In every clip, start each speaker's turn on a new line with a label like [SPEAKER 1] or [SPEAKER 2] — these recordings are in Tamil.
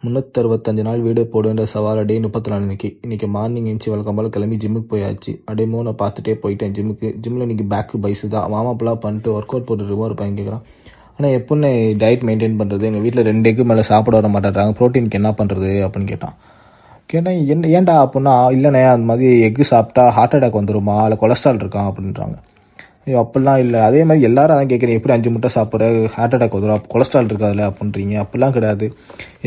[SPEAKER 1] 365 நாள் வீடியோ போடுன்ற சவால் டே 34 இன்னைக்கு மார்னிங் எந்திச்சு வழக்கம் போல கிளம்பி ஜிம்முக்கு போயாச்சு. அப்படியே மூணை பார்த்துட்டே போயிட்டேன் ஜிம்மில் இன்னைக்கு பேக்கு பைஸு தான் வார்மப்லாம் பண்ணிட்டு ஒர்க் அவுட் போட்டுட்டு ஒரு பையன் கேட்குறான். ஆனால் எப்போன்னு டயட் மெயின்டைன் பண்ணுறது, எங்கள் வீட்டில் 2 எக்கு மேலே சாப்பிட வர மாட்டேறாங்க, ப்ரோட்டீனுக்கு என்ன பண்ணுறது அப்படின்னு கேட்டேன் ஏன்டா அப்படின்னா, இல்லைண்ணே அந்த மாதிரி எக்கு சாப்பிட்டா ஹார்ட் அட்டாக் வந்துருமா இல்லை கொலஸ்ட்ரால் இருக்கான் அப்படின்றாங்க. அப்படிலாம் இல்லை, அதே மாதிரி எல்லாரும் அதான் கேட்குறீங்க, எப்படி 5 முட்டை சாப்பிட்ற ஹார்ட் அட்டாக் வந்துடும் கொலஸ்ட்ரால் இருக்காதுல்ல அப்படின்றீங்க. அப்படிலாம் கிடையாது.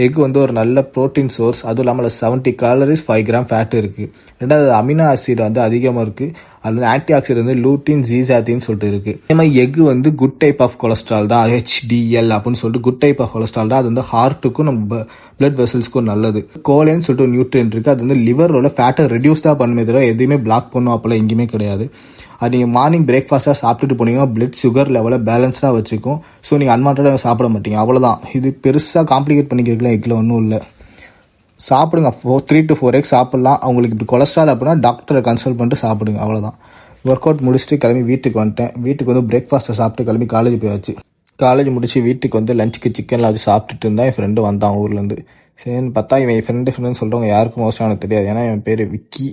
[SPEAKER 1] எக் ஒரு நல்ல ப்ரோட்டீன் சோர்ஸ், அதுவும் இல்லாமல் 70 கேலரிஸ் 5 கிராம் ஃபேட் இருக்குது. ரெண்டாவது அமினோ ஆசிட் அதிகமாக இருக்குது. அது ஆன்டி ஆக்சிடென்ட் லூட்டின் ஜீசாத்தின்னு சொல்லிட்டு இருக்குது. அதே மாதிரி egg good type of cholesterol தான், HDL அப்படின்னு சொல்லிட்டு குட் டைப் ஆஃப் கொலஸ்ட்ரால் தான். அது ஹார்ட்டுக்கும் நம்ம பிளட் வெசல்ஸ்க்கும் நல்லது. கோலேன்னு சொல்லிட்டு ஒரு நியூட்ரியன்ட் இருக்குது, அது லிவரோட ஃபேட்டை ரெடியூஸ் தான் பண்ணுமே தவிர எதுவுமே பிளாக் பண்ணும் அப்போல்லாம் எங்கேயுமே கிடையாது. அது நீங்கள் மார்னிங் பிரேக்ஃபாஸ்ட்டாக சாப்பிட்டுட்டு போனீங்கன்னா பிளட் சுகர் லெவலை பேலன்ஸ்டாக வச்சுக்கும். ஸோ நீங்கள் அன்வான்டாக சாப்பிட மாட்டீங்க, அவ்வளோதான். இது பெருசாக காம்ப்ளிகேட் பண்ணிக்கிறதுலாம் எக்கில் ஒன்றும் இல்லை. சாப்பிடுங்க, 3 to 4 eggs சாப்பிட்லாம். அவங்களுக்கு இப்படி கொலஸ்ட்ரால் அப்படின்னா டாக்டரை கன்சல்ட் பண்ணிட்டு சாப்பிடுங்க, அவ்வளோதான். ஒர்க் அவுட் முடிச்சுட்டு கிளம்பி வீட்டுக்கு வந்துட்டேன். வீட்டுக்கு பிரேக்ஃபாஸ்ட்டை சாப்பிட்டு கிளம்பி காலேஜ் போயாச்சு. காலேஜ் முடிச்சு வீட்டுக்கு லஞ்சுக்கு சிக்கனில் அது சாப்பிட்டுட்டு இருந்தால் என் ஃப்ரெண்டு வந்தான் ஊர்லேருந்து. சரின்னு பார்த்தா இவன் என் ஃப்ரெண்டுன்னு சொல்கிறவங்க யாருக்கும் மோஸ்ட்டாக எனக்கு தெரியாது. ஏன்னா என் பேர் விக்கி.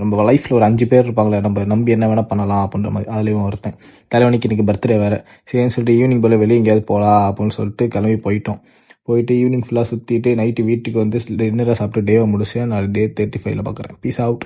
[SPEAKER 1] நம்ம லைஃப்பில் ஒரு 5 பேர் இருப்பாங்களே, நம்ம நம்பி என்ன வேணால் பண்ணலாம் அப்படின்ற மாதிரி. அதுலேயும் ஒருத்தன் தலைவனிக்கு இன்றைக்கி பர்த்டே வேறு. சரின்னு சொல்லிட்டு ஈவினிங் போல் வெளியே எங்கேயாவது போகலாம் அப்படின்னு சொல்லிட்டு கிளம்பி போயிட்டு ஈவினிங் ஃபுல்லாக சுற்றிட்டு நைட்டு வீட்டுக்கு டின்னரை சாப்பிட்டு டேவை முடிச்சேன். நான் டே 35 பார்க்குறேன். Peace out.